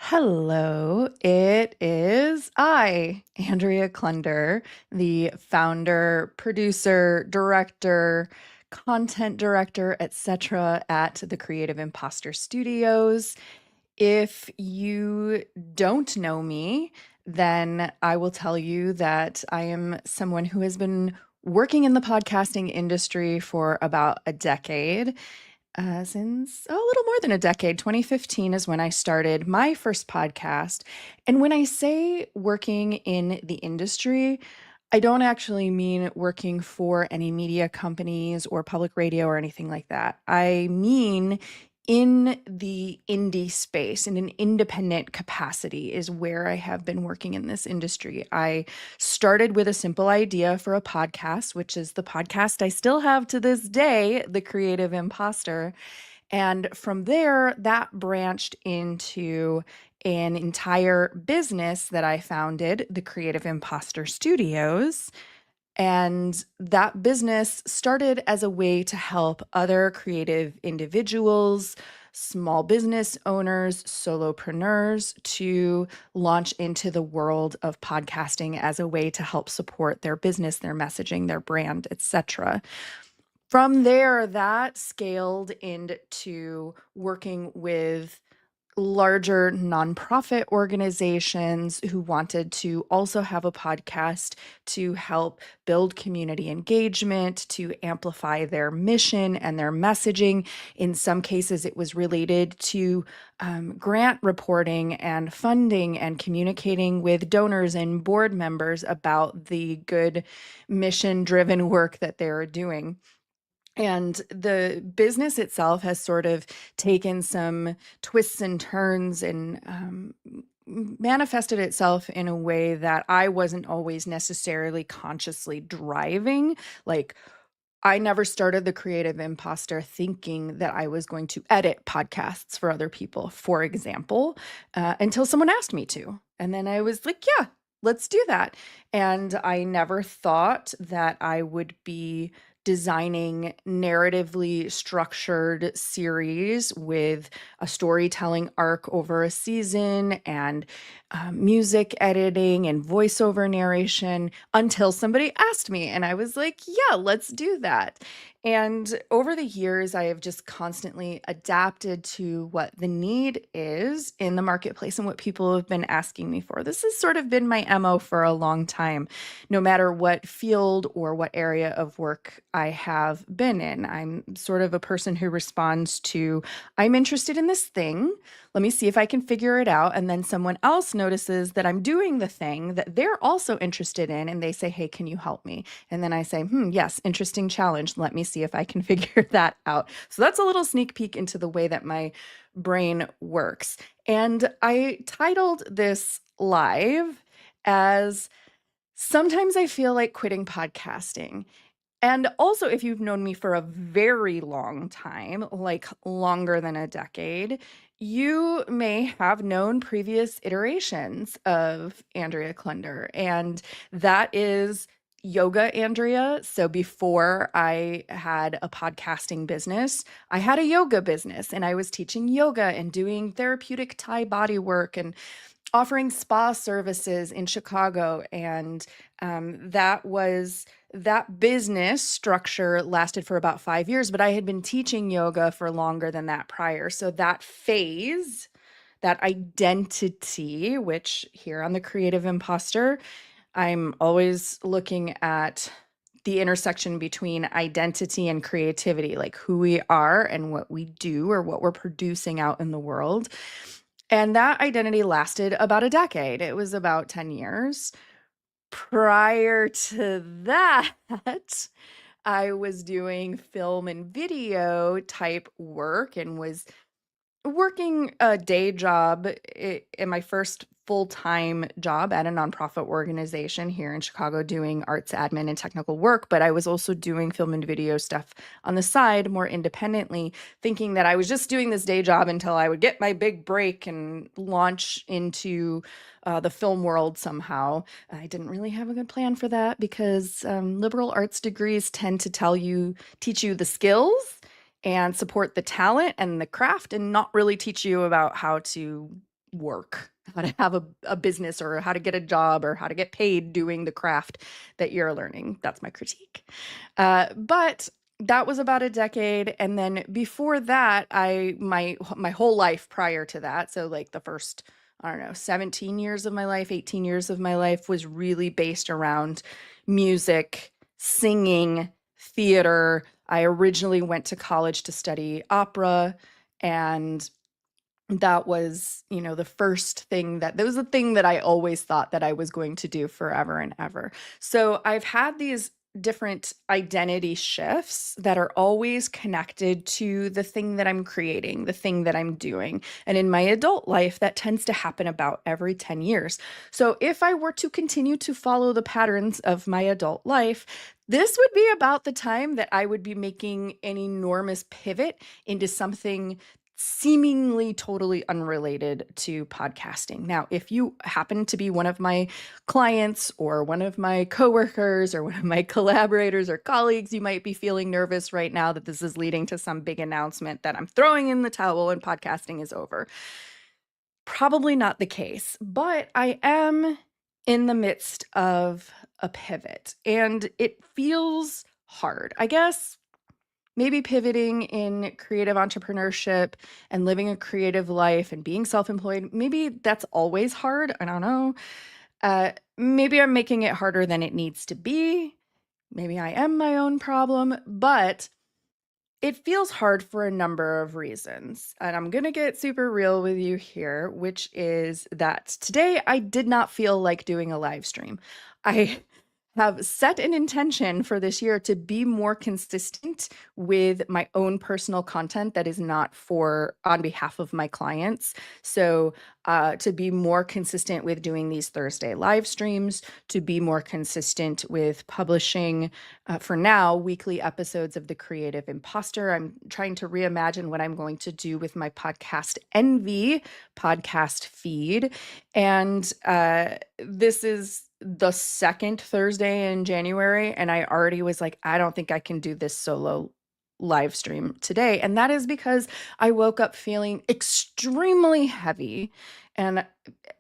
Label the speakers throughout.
Speaker 1: Hello, it is I, Andrea Klunder, the founder, producer, director, content director, etc. at the Creative Imposter Studios. If you don't know me, then I will tell you that I am someone who has been working in the podcasting industry for about a decade since a little more than a decade. 2015 is when I started my first podcast. And when I say working in the industry, I don't actually mean working for any media companies or public radio or anything like that. I mean in the indie space, in an independent capacity, is where I have been working in this industry. I started with a simple idea for a podcast, which is the podcast I still have to this day, The Creative Imposter. And from there, that branched into an entire business that I founded, the Creative Imposter Studios. And that business started as a way to help other creative individuals, small business owners, solopreneurs to launch into the world of podcasting as a way to help support their business, their messaging, their brand, etc. From there, that scaled into working with larger nonprofit organizations who wanted to also have a podcast to help build community engagement, to amplify their mission and their messaging. In some cases, it was related to grant reporting and funding and communicating with donors and board members about the good mission driven work that they're doing. And the business itself has sort of taken some twists and turns and manifested itself in a way that I wasn't always necessarily consciously driving. Like, I never started the Creative Imposter thinking that I was going to edit podcasts for other people, for example, until someone asked me to. And then I was like, yeah, let's do that. And I never thought that I would be designing narratively structured series with a storytelling arc over a season and music editing and voiceover narration until somebody asked me. And I was like, yeah, let's do that. And over the years, I have just constantly adapted to what the need is in the marketplace and what people have been asking me for. This has sort of been my MO for a long time, no matter what field or what area of work I have been in. I'm sort of a person who responds to, I'm interested in this thing. Let me see if I can figure it out. And then someone else notices that I'm doing the thing that they're also interested in, and they say, hey, can you help me? And then I say, yes, interesting challenge. Let me see if I can figure that out. So that's a little sneak peek into the way that my brain works. And I titled this live as Sometimes I Feel Like Quitting Podcasting. And also, if you've known me for a very long time, like longer than a decade, you may have known previous iterations of Andrea Klunder. And that is Yoga Andrea. So before I had a podcasting business, I had a yoga business and I was teaching yoga and doing therapeutic Thai body work and offering spa services in Chicago. And that business structure lasted for about 5 years, but I had been teaching yoga for longer than that prior. So that phase, that identity, which here on the Creative Imposter, I'm always looking at the intersection between identity and creativity, like who we are and what we do or what we're producing out in the world. And that identity lasted about a decade. It was about 10 years. Prior to that, I was doing film and video type work and was working a day job in my first full-time job at a nonprofit organization here in Chicago doing arts admin and technical work, but I was also doing film and video stuff on the side more independently, thinking that I was just doing this day job until I would get my big break and launch into the film world somehow. I didn't really have a good plan for that because liberal arts degrees tend to teach you the skills and support the talent and the craft and not really teach you about how to work, how to have a business, or how to get a job, or how to get paid doing the craft that you're learning. That's my critique. But that was about a decade, and then before that, my whole life prior to that, so like the first, I don't know, 17 years of my life, 18 years of my life was really based around music, singing, theater. I originally went to college to study opera, and that was, the first thing that was the thing that I always thought that I was going to do forever and ever. So I've had these different identity shifts that are always connected to the thing that I'm creating, the thing that I'm doing. And in my adult life, that tends to happen about every 10 years. So if I were to continue to follow the patterns of my adult life, this would be about the time that I would be making an enormous pivot into something seemingly totally unrelated to podcasting. Now, if you happen to be one of my clients or one of my coworkers or one of my collaborators or colleagues, you might be feeling nervous right now that this is leading to some big announcement that I'm throwing in the towel and podcasting is over. Probably not the case, but I am in the midst of a pivot and it feels hard. I guess maybe pivoting in creative entrepreneurship and living a creative life and being self-employed, maybe that's always hard. I don't know. Maybe I'm making it harder than it needs to be. Maybe I am my own problem, but it feels hard for a number of reasons. And I'm going to get super real with you here, which is that today I did not feel like doing a live stream. I have set an intention for this year to be more consistent with my own personal content that is not for on behalf of my clients. So to be more consistent with doing these Thursday live streams, to be more consistent with publishing, for now, weekly episodes of The Creative Imposter. I'm trying to reimagine what I'm going to do with my podcast Envy podcast feed. And this is the second Thursday in January, and I already was like, I don't think I can do this solo live stream today. And that is because I woke up feeling extremely heavy and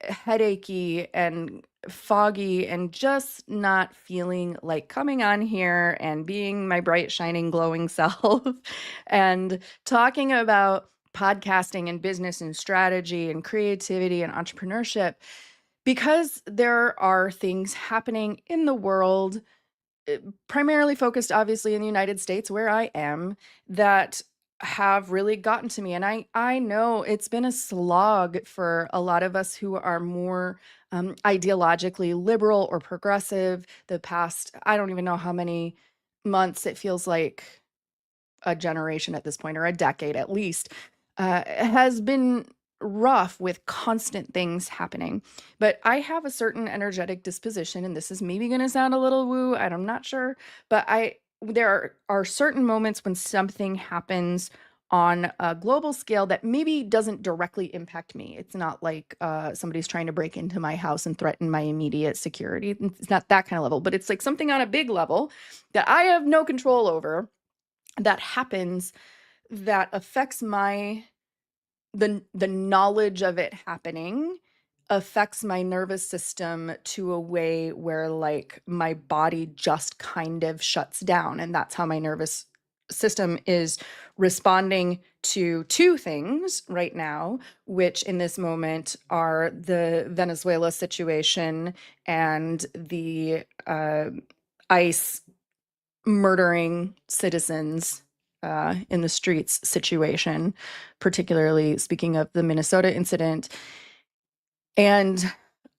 Speaker 1: headachy and foggy and just not feeling like coming on here and being my bright, shining, glowing self and talking about podcasting and business and strategy and creativity and entrepreneurship, because there are things happening in the world, primarily focused obviously in the United States where I am, that have really gotten to me. And I know it's been a slog for a lot of us who are more ideologically liberal or progressive. The past, I don't even know how many months, it feels like a generation at this point, or a decade at least, has been rough with constant things happening. But I have a certain energetic disposition, and this is maybe going to sound a little woo, I'm not sure, but there are certain moments when something happens on a global scale that maybe doesn't directly impact me. It's not like somebody's trying to break into my house and threaten my immediate security. It's not that kind of level, but it's like something on a big level that I have no control over that happens, that affects the knowledge of it happening affects my nervous system to a way where like my body just kind of shuts down. And that's how my nervous system is responding to two things right now, which in this moment are the Venezuela situation and the ICE murdering citizens in the streets situation, particularly speaking of the Minnesota incident. And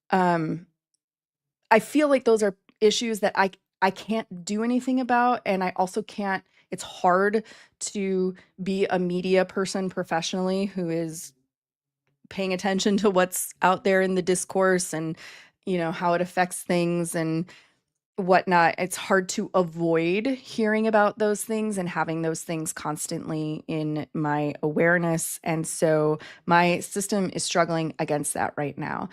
Speaker 1: I feel like those are issues that I can't do anything about. And I also can't, it's hard to be a media person professionally who is paying attention to what's out there in the discourse and, how it affects things and whatnot. It's hard to avoid hearing about those things and having those things constantly in my awareness. And so my system is struggling against that right now.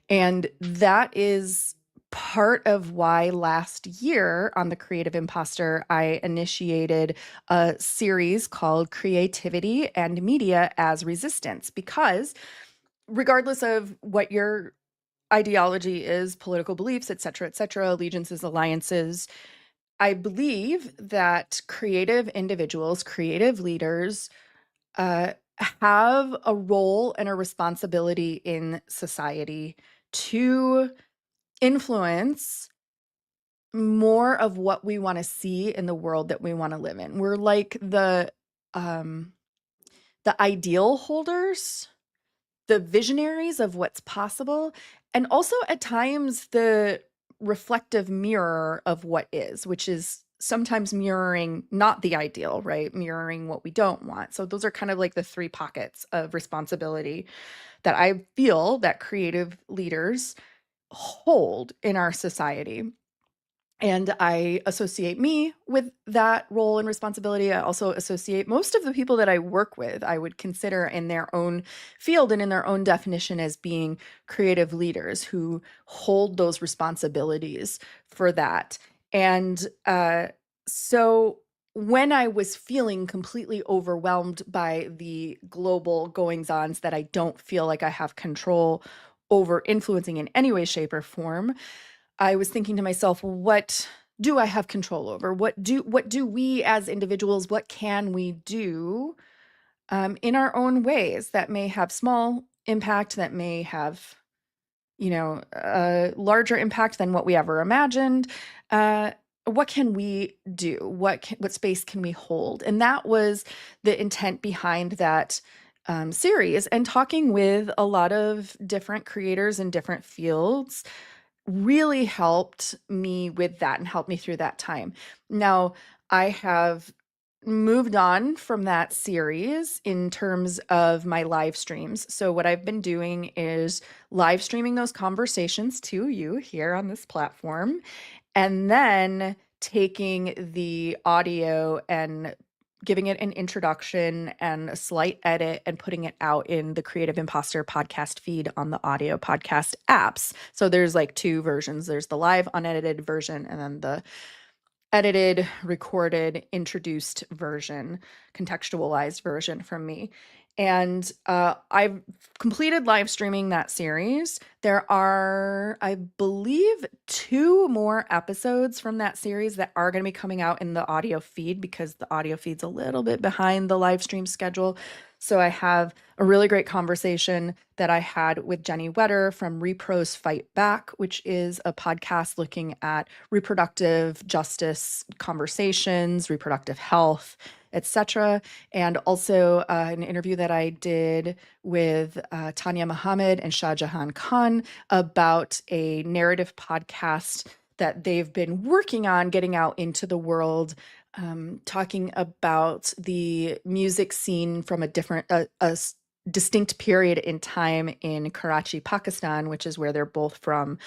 Speaker 1: And that is part of why last year on The Creative Imposter, I initiated a series called Creativity and Media as Resistance, because regardless of what your ideology is, political beliefs, et cetera, allegiances, alliances, I believe that creative individuals, creative leaders, uh, have a role and a responsibility in society to influence more of what we want to see in the world that we want to live in. We're like um, the ideal holders, the visionaries of what's possible, and also at times the reflective mirror of what is, which is sometimes mirroring not the ideal, right? Mirroring what we don't want. So those are kind of like the three pockets of responsibility that I feel that creative leaders hold in our society. And I associate me with that role and responsibility. I also associate most of the people that I work with, I would consider in their own field and in their own definition as being creative leaders who hold those responsibilities for that. And so when I was feeling completely overwhelmed by the global goings ons that I don't feel like I have control over influencing in any way, shape, or form, I was thinking to myself, what do I have control over? What do we as individuals, what can we do in our own ways that may have small impact, that may have, a larger impact than what we ever imagined? What can we do? What space can we hold? And that was the intent behind that series. And talking with a lot of different creators in different fields really helped me with that and helped me through that time. Now, I have moved on from that series in terms of my live streams. So, what I've been doing is live streaming those conversations to you here on this platform, and then taking the audio and giving it an introduction and a slight edit and putting it out in the Creative Imposter podcast feed on the audio podcast apps. So there's like two versions. There's the live unedited version and then the edited, recorded, introduced version, contextualized version from me. And I've completed live streaming that series. There are, I believe, 2 more episodes from that series that are going to be coming out in the audio feed because the audio feed's a little bit behind the live stream schedule. So I have a really great conversation that I had with Jenny Wetter from Repros Fight Back, which is a podcast looking at reproductive justice conversations, reproductive health, etc. And also an interview that I did with Tanya Muhammad and Shah Jahan Khan about a narrative podcast that they've been working on getting out into the world, talking about the music scene from a distinct period in time in Karachi, Pakistan, which is where they're both from.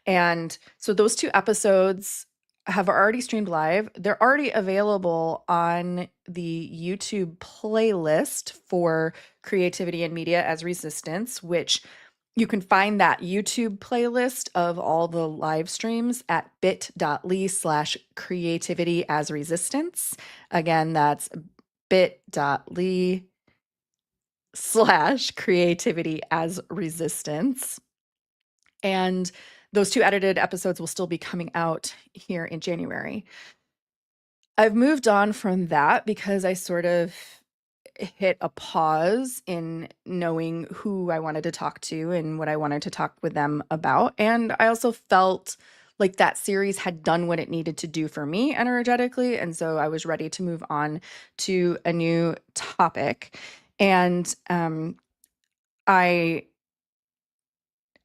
Speaker 1: And so those 2 episodes have already streamed live. They're already available on the YouTube playlist for Creativity and Media as Resistance, which you can find that YouTube playlist of all the live streams at bit.ly/creativity as resistance. Again, that's bit.ly/creativity as resistance. And those 2 edited episodes will still be coming out here in January. I've moved on from that because I sort of hit a pause in knowing who I wanted to talk to and what I wanted to talk with them about. And I also felt like that series had done what it needed to do for me energetically. And so I was ready to move on to a new topic. And I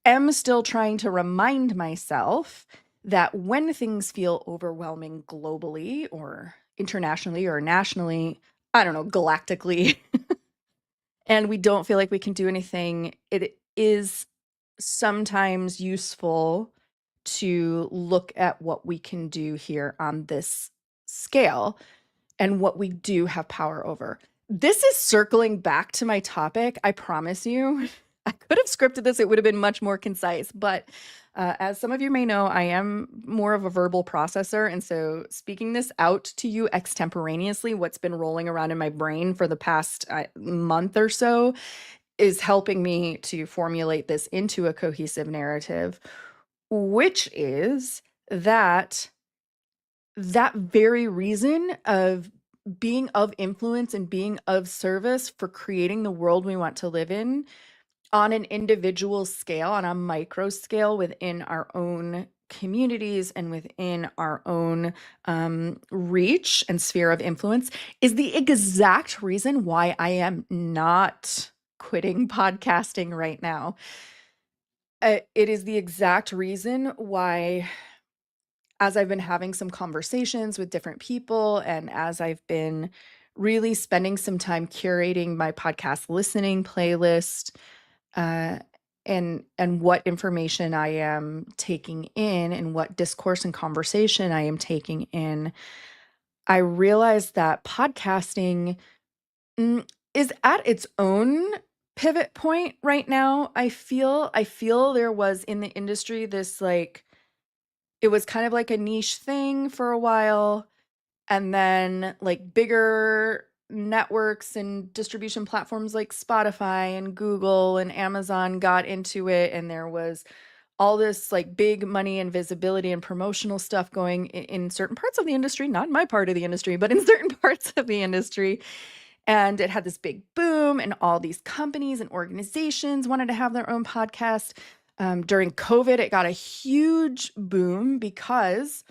Speaker 1: am still trying to remind myself that when things feel overwhelming globally or internationally or nationally, I don't know, galactically, and we don't feel like we can do anything, it is sometimes useful to look at what we can do here on this scale and what we do have power over. This is circling back to my topic, I promise you. I could have scripted this, it would have been much more concise, but as some of you may know, I am more of a verbal processor. And so speaking this out to you extemporaneously, what's been rolling around in my brain for the past month or so, is helping me to formulate this into a cohesive narrative, which is that very reason of being of influence and being of service for creating the world we want to live in on an individual scale, on a micro scale within our own communities and within our own reach and sphere of influence, is the exact reason why I am not quitting podcasting right now. It is the exact reason why, as I've been having some conversations with different people and as I've been really spending some time curating my podcast listening playlist, uh, and what information I am taking in and what discourse and conversation I am taking in, I realized that podcasting is at its own pivot point right now. I feel there was in the industry this like it was kind of like a niche thing for a while, and then like bigger networks and distribution platforms like Spotify and Google and Amazon got into it, and there was all this like big money and visibility and promotional stuff going in certain parts of the industry, not in my part of the industry, but in certain parts of the industry. And it had this big boom, and all these companies and organizations wanted to have their own podcast. During COVID, it got a huge boom because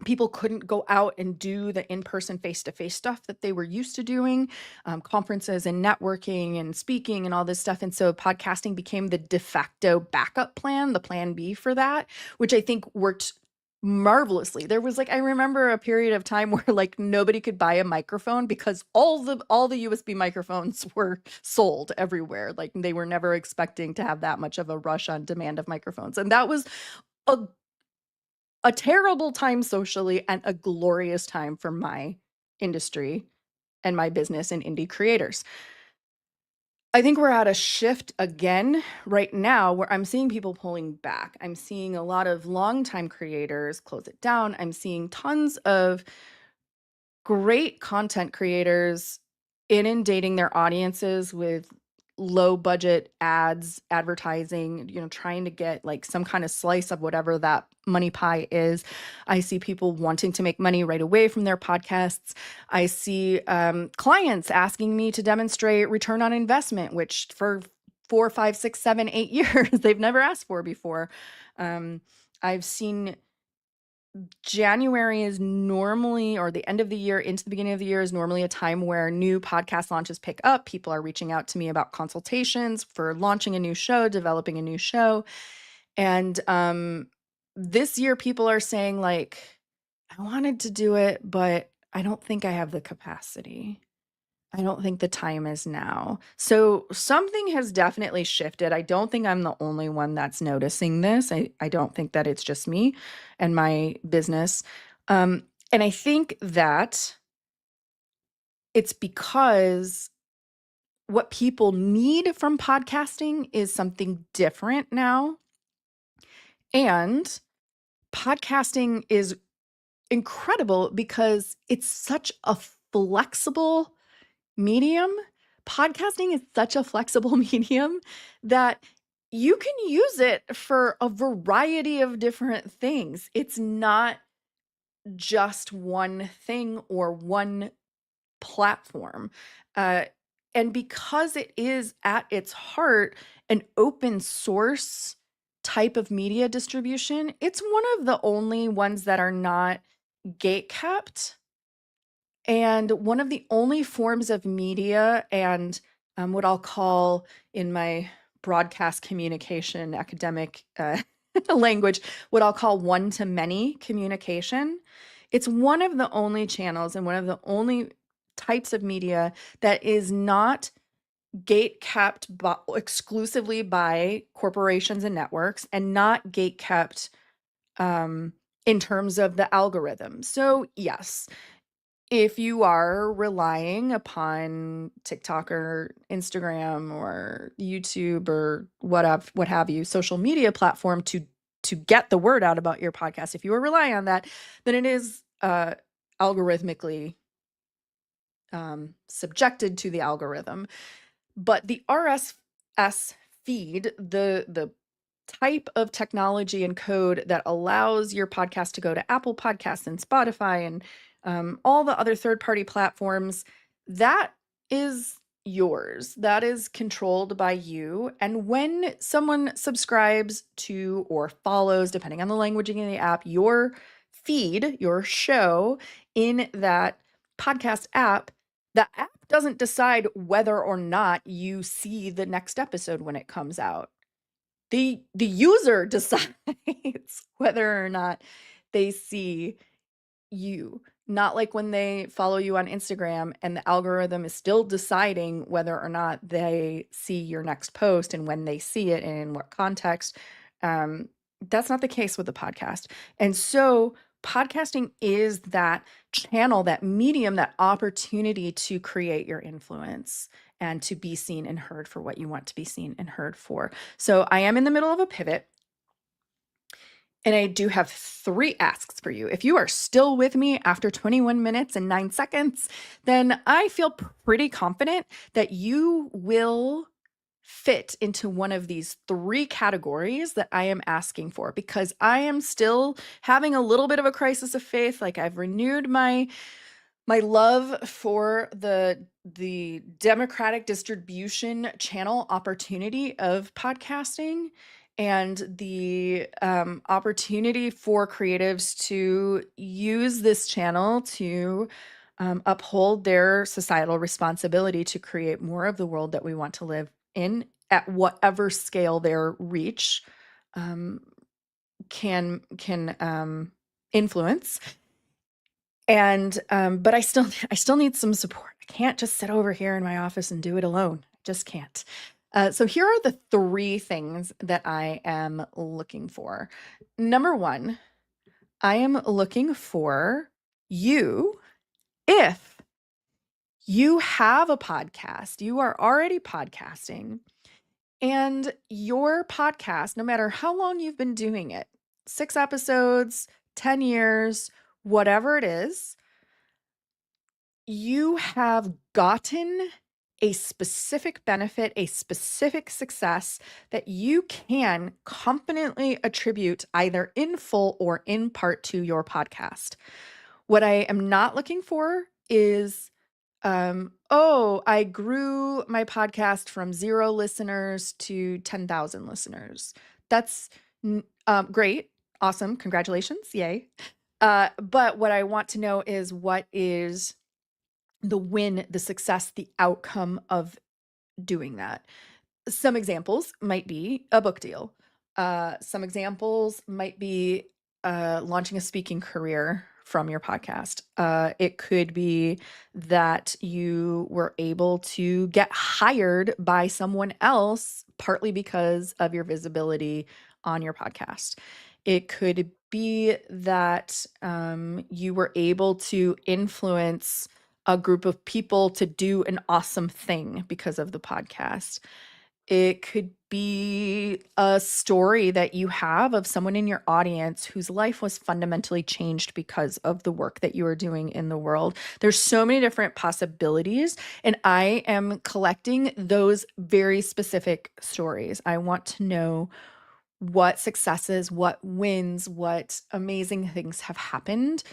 Speaker 1: people couldn't go out and do the in-person face-to-face stuff that they were used to doing, conferences and networking and speaking and all this stuff. And so podcasting became the de facto backup plan, the plan B for that, which I think worked marvelously. There was like, I remember a period of time where like nobody could buy a microphone because all the USB microphones were sold everywhere. Like they were never expecting to have that much of a rush on demand of microphones. And that was a terrible time socially and a glorious time for my industry and my business and indie creators. I think we're at a shift again right now where I'm seeing people pulling back. I'm seeing a lot of longtime creators close it down. I'm seeing tons of great content creators inundating their audiences with low budget ads, advertising, trying to get like some kind of slice of whatever that money pie is. I see people wanting to make money right away from their podcasts. I see clients asking me to demonstrate return on investment, which for 4, 5, 6, 7, 8 years they've never asked for before. I've seen January is normally, or the end of the year into the beginning of the year is normally a time where new podcast launches pick up. People are reaching out to me about consultations for launching a new show, developing a new show. And this year people are saying like, I wanted to do it, but I don't think I have the capacity. I don't think the time is now. So something has definitely shifted. I don't think I'm the only one that's noticing this. I don't think that it's just me and my business. And I think that it's because what people need from podcasting is something different now. And podcasting is incredible because it's such a flexible medium. Podcasting is such a flexible medium that you can use it for a variety of different things. It's not just one thing or one platform. Uh, and because it is at its heart an open source type of media distribution, it's one of the only ones that are not gate kept, and one of the only forms of media and what I'll call in my broadcast communication academic language, what I'll call one-to-many communication. It's one of the only channels and one of the only types of media that is not gate kept exclusively by corporations and networks, and not gate kept in terms of the algorithm. So yes, if you are relying upon TikTok or Instagram or YouTube or what have you, social media platform to get the word out about your podcast, if you are relying on that, then it is algorithmically subjected to the algorithm. But the RSS feed, the type of technology and code that allows your podcast to go to Apple Podcasts and Spotify and all the other third-party platforms, that is yours. That is controlled by you. And when someone subscribes to or follows, depending on the languaging of the app, your feed, your show in that podcast app, the app doesn't decide whether or not you see the next episode when it comes out. The user decides whether or not they see you. Not like when they follow you on Instagram and the algorithm is still deciding whether or not they see your next post and when they see it and in what context. That's not the case with the podcast. And so podcasting is that channel, that medium, that opportunity to create your influence and to be seen and heard for what you want to be seen and heard for. So I am in the middle of a pivot. And I do have 3 asks for you. If you are still with me after 21 minutes and 9 seconds, then I feel pretty confident that you will fit into one of these 3 categories that I am asking for, because I am still having a little bit of a crisis of faith. Like, I've renewed my love for the democratic distribution channel opportunity of podcasting and the opportunity for creatives to use this channel to uphold their societal responsibility to create more of the world that we want to live in at whatever scale their reach can influence. And but I still need some support. I can't just sit over here in my office and do it alone. I just can't. So here are the 3 things that I am looking for. Number 1, I am looking for you, if you have a podcast, you are already podcasting, and your podcast, no matter how long you've been doing it, 6 episodes, 10 years, whatever it is, you have gotten a specific benefit, a specific success that you can confidently attribute either in full or in part to your podcast. What I am not looking for is, oh, I grew my podcast from 0 listeners to 10,000 listeners. That's great. Awesome. Congratulations. Yay. But what I want to know is, what is the win, the success, the outcome of doing that? Some examples might be a book deal. Some examples might be launching a speaking career from your podcast. It could be that you were able to get hired by someone else, partly because of your visibility on your podcast. It could be that you were able to influence a group of people to do an awesome thing because of the podcast. It could be a story that you have of someone in your audience whose life was fundamentally changed because of the work that you are doing in the world. There's so many different possibilities, and I am collecting those very specific stories. I want to know what successes, what wins, what amazing things have happened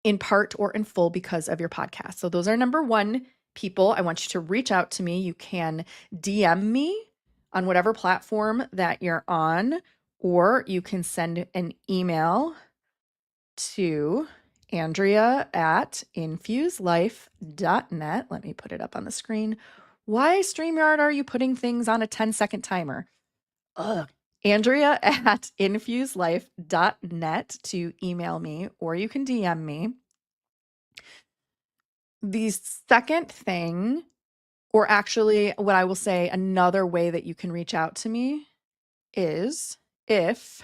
Speaker 1: in part or in full because of your podcast. So those are number 1 people. I want you to reach out to me. You can DM me on whatever platform that you're on, or you can send an email to Andrea@infuselife.net. Let me put it up on the screen. Why, StreamYard, are you putting things on a 10-second timer? Ugh. Andrea@infuselife.net to email me, or you can DM me. The second thing, or actually what I will say, another way that you can reach out to me is if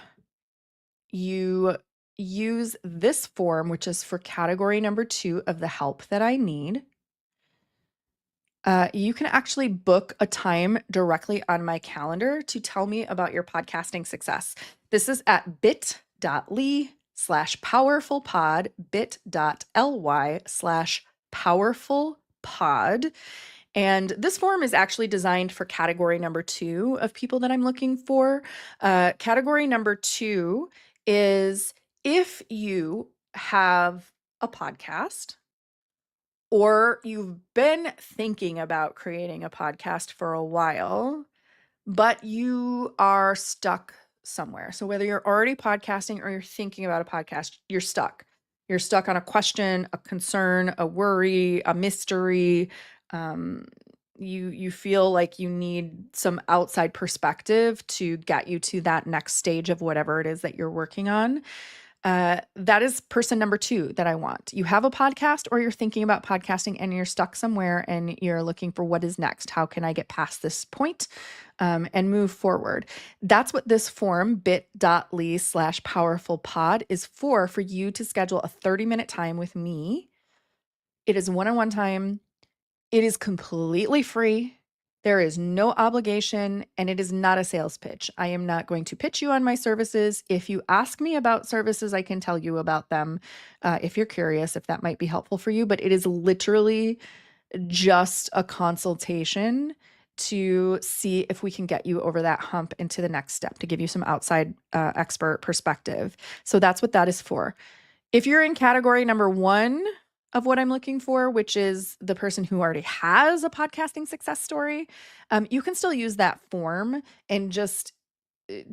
Speaker 1: you use this form, which is for category number 2 of the help that I need. You can actually book a time directly on my calendar to tell me about your podcasting success. This is at bit.ly/powerfulpod, bit.ly/powerfulpod. And this form is actually designed for category number 2 of people that I'm looking for. Category number 2 is if you have a podcast or you've been thinking about creating a podcast for a while, but you are stuck somewhere. So whether you're already podcasting or you're thinking about a podcast, you're stuck. You're stuck on a question, a concern, a worry, a mystery. Um, you feel like you need some outside perspective to get you to that next stage of whatever it is that you're working on. That is person number 2 that I want. You have a podcast or you're thinking about podcasting and you're stuck somewhere and you're looking for what is next. How can I get past this point, and move forward? That's what this form, bit.ly/powerfulpod, is for you to schedule a 30-minute time with me. It is one-on-one time. It is completely free. There is no obligation, and it is not a sales pitch. I am not going to pitch you on my services. If you ask me about services, I can tell you about them, if you're curious, if that might be helpful for you. But it is literally just a consultation to see if we can get you over that hump into the next step, to give you some outside expert perspective. So that's what that is for. If you're in category number 1 of what I'm looking for, which is the person who already has a podcasting success story, you can still use that form and just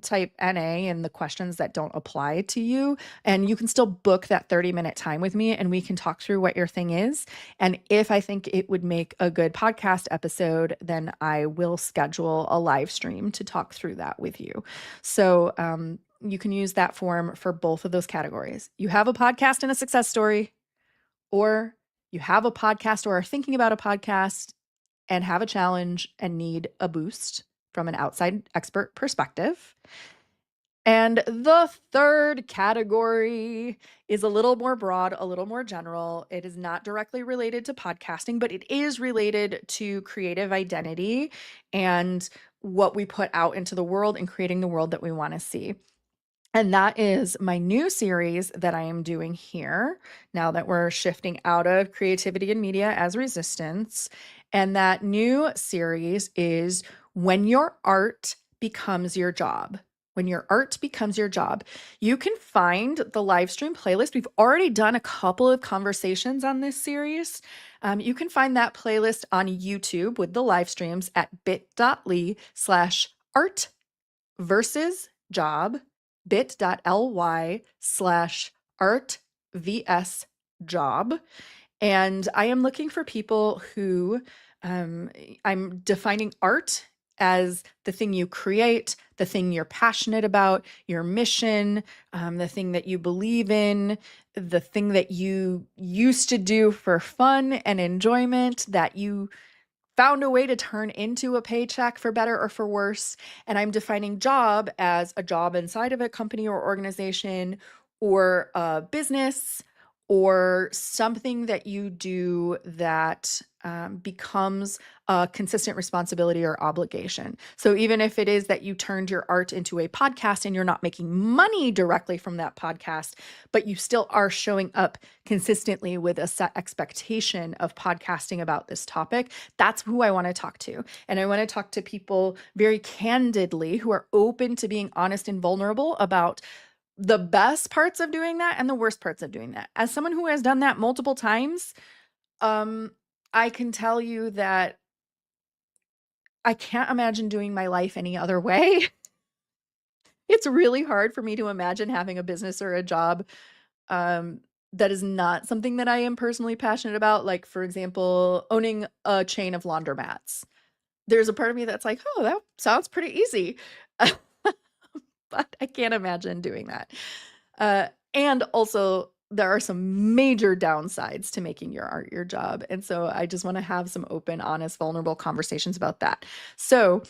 Speaker 1: type NA in the questions that don't apply to you. And you can still book that 30-minute time with me and we can talk through what your thing is. And if I think it would make a good podcast episode, then I will schedule a live stream to talk through that with you. So you can use that form for both of those categories. You have a podcast and a success story, or you have a podcast or are thinking about a podcast and have a challenge and need a boost from an outside expert perspective. And the third category is a little more broad, a little more general. It is not directly related to podcasting, but it is related to creative identity and what we put out into the world and creating the world that we want to see. And that is my new series that I am doing here now that we're shifting out of creativity and media as resistance. And that new series is When Your Art Becomes Your Job. When your art becomes your job. You can find the live stream playlist. We've already done a couple of conversations on this series. You can find that playlist on YouTube with the live streams at bit.ly/art versus job, bit.ly/art vs job. And I am looking for people who, I'm defining art as the thing you create, the thing you're passionate about, your mission, the thing that you believe in, the thing that you used to do for fun and enjoyment that you found a way to turn into a paycheck for better or for worse. And I'm defining job as a job inside of a company or organization or a business or something that you do that becomes a consistent responsibility or obligation. So even if it is that you turned your art into a podcast and you're not making money directly from that podcast, but you still are showing up consistently with a set expectation of podcasting about this topic, that's who I want to talk to. And I want to talk to people very candidly who are open to being honest and vulnerable about the best parts of doing that and the worst parts of doing that. As someone who has done that multiple times, I can tell you that I can't imagine doing my life any other way. It's really hard for me to imagine having a business or a job that is not something that I am personally passionate about. Like, for example, owning a chain of laundromats. There's a part of me that's like, oh, that sounds pretty easy. But I can't imagine doing that. And also, there are some major downsides to making your art your job. And so I just want to have some open, honest, vulnerable conversations about that. So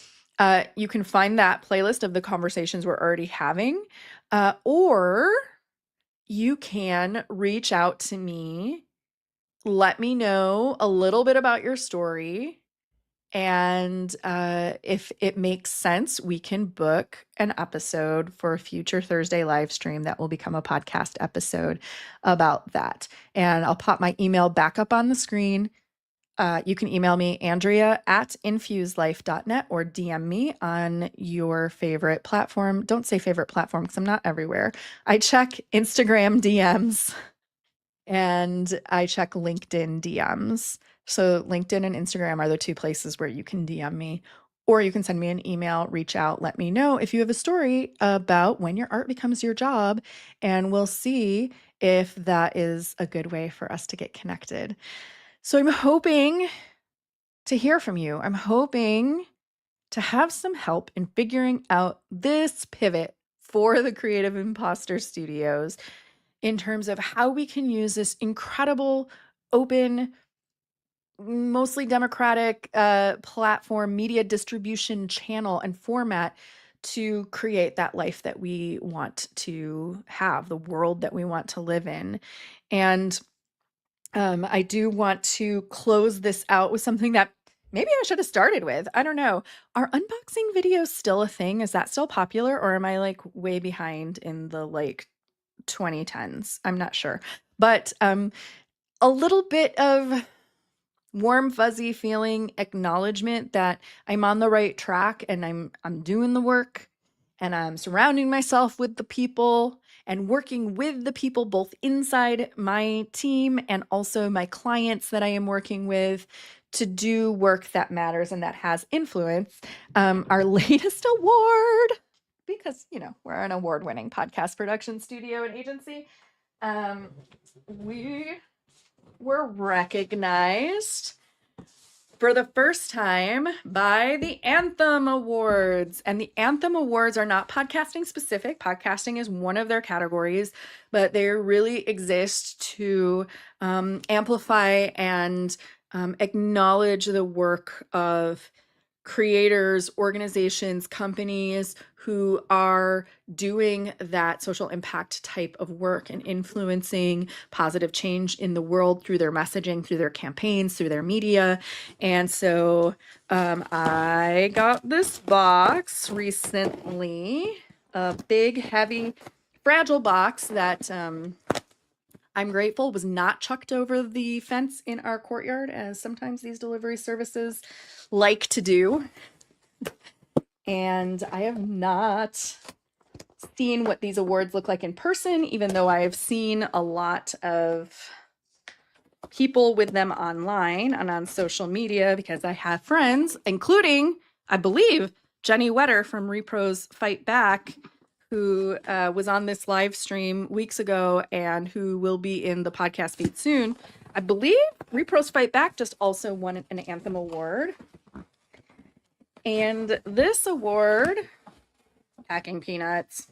Speaker 1: you can find that playlist of the conversations we're already having, or you can reach out to me, let me know a little bit about your story. And if it makes sense, we can book an episode for a future Thursday live stream that will become a podcast episode about that. And I'll pop my email back up on the screen. You can email me, Andrea@infuselife.net, or DM me on your favorite platform. Don't say favorite platform because I'm not everywhere. I check Instagram DMs and I check LinkedIn DMs. So LinkedIn and Instagram are the two places where you can DM me, or you can send me an email, reach out, let me know if you have a story about when your art becomes your job, and we'll see if that is a good way for us to get connected. So I'm hoping to hear from you. I'm hoping to have some help in figuring out this pivot for the Creative Imposter Studios in terms of how we can use this incredible, open, mostly democratic platform, media distribution channel and format to create that life that we want to have, the world that we want to live in. And I do want to close this out with something that maybe I should have started with. I don't know. Are unboxing videos still a thing? Is that still popular, or am I like way behind in the like 2010s? I'm not sure. But a little bit of warm fuzzy feeling acknowledgement that I'm on the right track and I'm doing the work and I'm surrounding myself with the people and working with the people both inside my team and also my clients that I am working with to do work that matters and that has influence. Our latest award, because we're an award-winning podcast production studio and agency, we were recognized for the first time by the Anthem Awards. And the Anthem Awards are not podcasting specific. Podcasting is one of their categories, but they really exist to amplify and acknowledge the work of creators, organizations, companies who are doing that social impact type of work and influencing positive change in the world through their messaging, through their campaigns, through their media. And so I got this box recently, a big, heavy, fragile box that I'm grateful was not chucked over the fence in our courtyard, as sometimes these delivery services like to do. And I have not seen what these awards look like in person, even though I have seen a lot of people with them online and on social media, because I have friends, including, I believe, Jenny Wetter from Repros Fight Back, who was on this live stream weeks ago and who will be in the podcast feed soon. I believe Repros Fight Back just also won an Anthem Award. And this award, packing peanuts.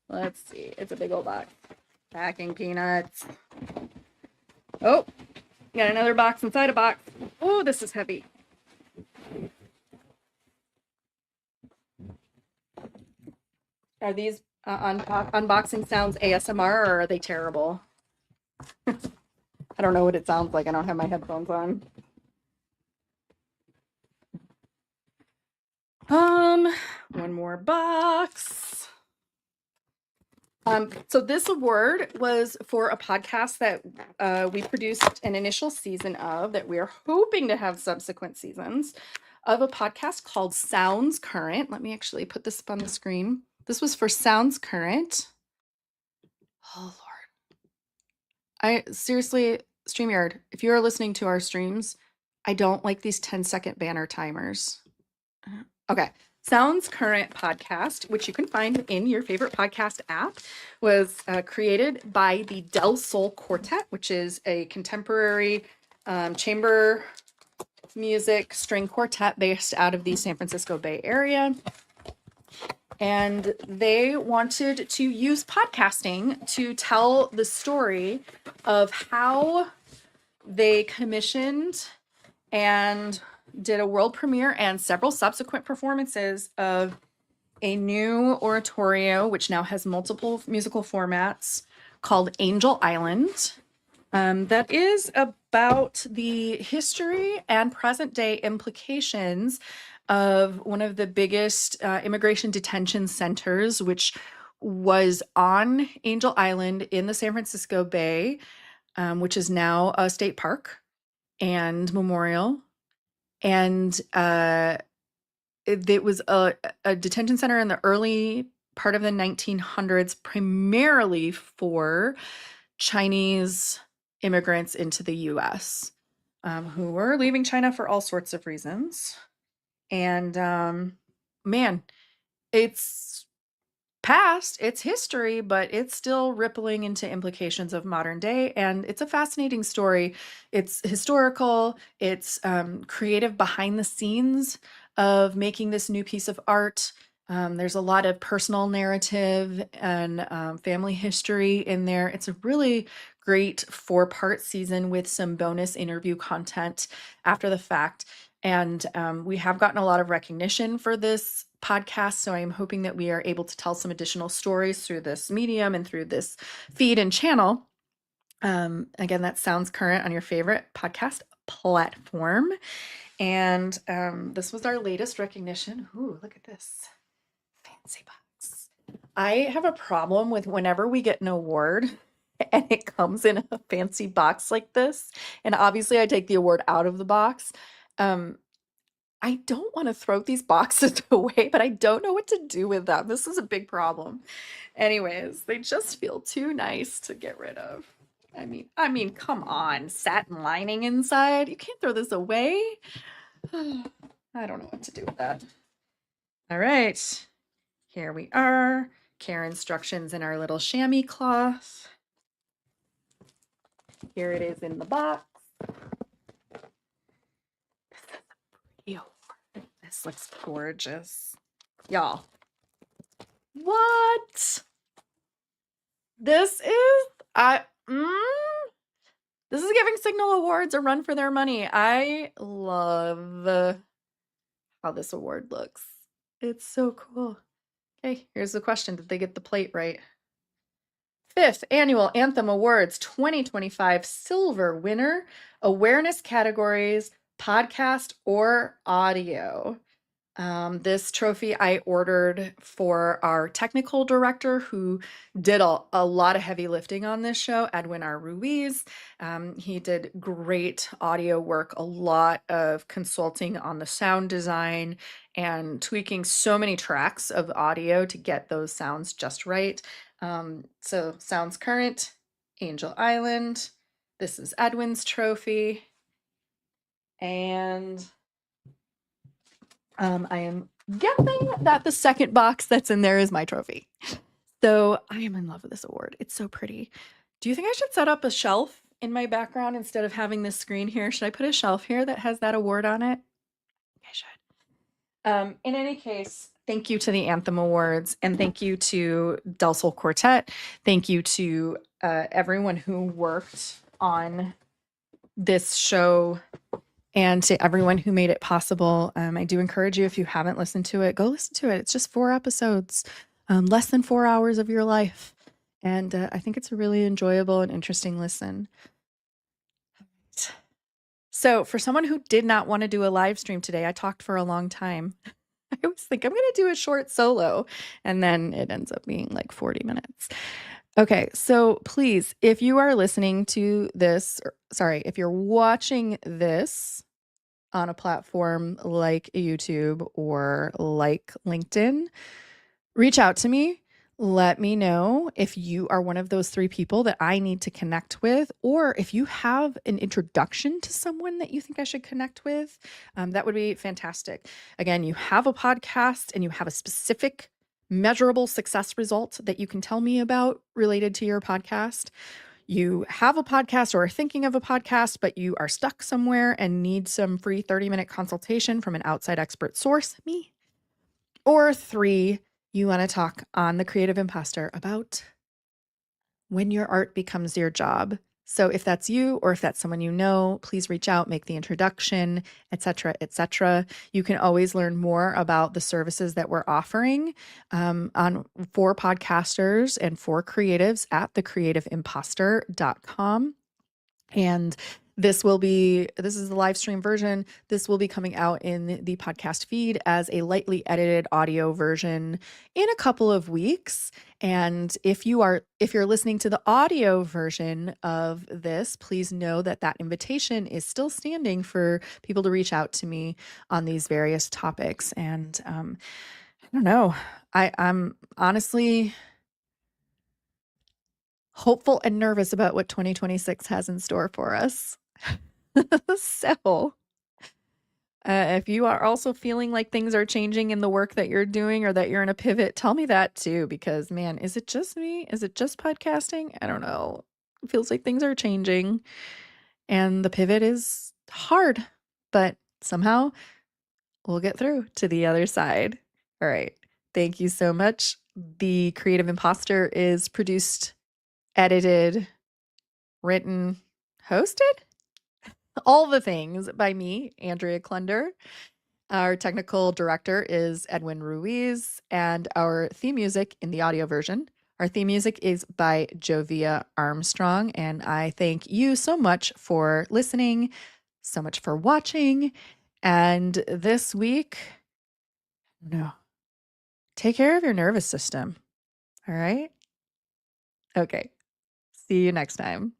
Speaker 1: Let's see, it's a big old box. Packing peanuts. Oh, got another box inside a box. Oh, this is heavy. Are these unboxing sounds ASMR, or are they terrible? I don't know what it sounds like. I don't have my headphones on. One more box. So this award was for a podcast that we produced an initial season of, that we are hoping to have subsequent seasons of, a podcast called Sounds Current. Let me actually put this up on the screen. This was for Sounds Current. Oh, Lord. I seriously, StreamYard, if you are listening to our streams, I don't like these 10-second banner timers. Okay. Sounds Current podcast, which you can find in your favorite podcast app, was created by the Del Sol Quartet, which is a contemporary chamber music string quartet based out of the San Francisco Bay Area. And they wanted to use podcasting to tell the story of how they commissioned and did a world premiere and several subsequent performances of a new oratorio, which now has multiple musical formats, called Angel Island. That is about the history and present day implications of one of the biggest immigration detention centers, which was on Angel Island in the San Francisco Bay, which is now a state park and memorial. And it was a detention center in the early part of the 1900s, primarily for Chinese immigrants into the US, who were leaving China for all sorts of reasons. And man, it's past, it's history, but it's still rippling into implications of modern day. And it's a fascinating story. It's historical, it's creative behind the scenes of making this new piece of art. There's a lot of personal narrative and family history in there. It's a really great 4-part season with some bonus interview content after the fact. And we have gotten a lot of recognition for this podcast. So I'm hoping that we are able to tell some additional stories through this medium and through this feed and channel. Again, that sounds current on your favorite podcast platform. And this was our latest recognition. Ooh, look at this fancy box. I have a problem with whenever we get an award and it comes in a fancy box like this. And obviously I take the award out of the box. I don't want to throw these boxes away, but I don't know what to do with them. This is a big problem. Anyways, they just feel too nice to get rid of. I mean, come on, satin lining inside. You can't throw this away. I don't know what to do with that. All right, here we are. Care instructions in our little chamois cloth. Here it is in the box. This looks gorgeous. Y'all. What? This is this is giving Signal Awards a run for their money. I love how this award looks. It's so cool. Okay, here's the question. Did they get the plate right? 5th Annual Anthem Awards 2025 Silver winner, awareness categories, podcast or audio. This trophy I ordered for our technical director who did a lot of heavy lifting on this show, Edwin R. Ruiz. He did great audio work, a lot of consulting on the sound design and tweaking so many tracks of audio to get those sounds just right. So Sounds Current, Angel Island. This is Edwin's trophy. And I am guessing that the second box that's in there is my trophy. So I am in love with this award. It's so pretty. Do you think I should set up a shelf in my background instead of having this screen here? Should I put a shelf here that has that award on it? I should. In any case, thank you to the Anthem Awards and thank you to Del Sol Quartet. Thank you to everyone who worked on this show and to everyone who made it possible. I do encourage you, if you haven't listened to it, go listen to it. It's just 4 episodes, less than 4 hours of your life. And I think it's a really enjoyable and interesting listen. So for someone who did not want to do a live stream today, I talked for a long time. I always think I'm going to do a short solo, and then it ends up being like 40 minutes. Okay, so please, if you are listening to this, if you're watching this on a platform like YouTube or like LinkedIn, reach out to me. Let me know if you are one of those 3 people that I need to connect with, or if you have an introduction to someone that you think I should connect with. That would be fantastic. Again, you have a podcast and you have a specific measurable success result that you can tell me about related to your podcast. You have a podcast or are thinking of a podcast, but you are stuck somewhere and need some free 30-minute consultation from an outside expert source, me. Or 3, you want to talk on The Creative Imposter about when your art becomes your job. So if that's you or if that's someone you know, please reach out, make the introduction, etc., etc. You can always learn more about the services that we're offering for podcasters and for creatives at thecreativeimposter.com. And This is the live stream version. This will be coming out in the podcast feed as a lightly edited audio version in a couple of weeks. And if you're listening to the audio version of this, please know that invitation is still standing for people to reach out to me on these various topics. And I don't know. I'm honestly hopeful and nervous about what 2026 has in store for us. So, if you are also feeling like things are changing in the work that you're doing or that you're in a pivot, tell me that too, because man, is it just me? Is it just podcasting? I don't know. It feels like things are changing and the pivot is hard, but somehow we'll get through to the other side. All right. Thank you so much. The Creative Imposter is produced, edited, written, hosted, all the things by me, Andrea Klunder. Our technical director is Edwin Ruiz, and our theme music in the audio version. Our theme music is by Jovia Armstrong, and I thank you so much for listening, so much for watching. And this week, no, take care of your nervous system. All right? Okay. See you next time.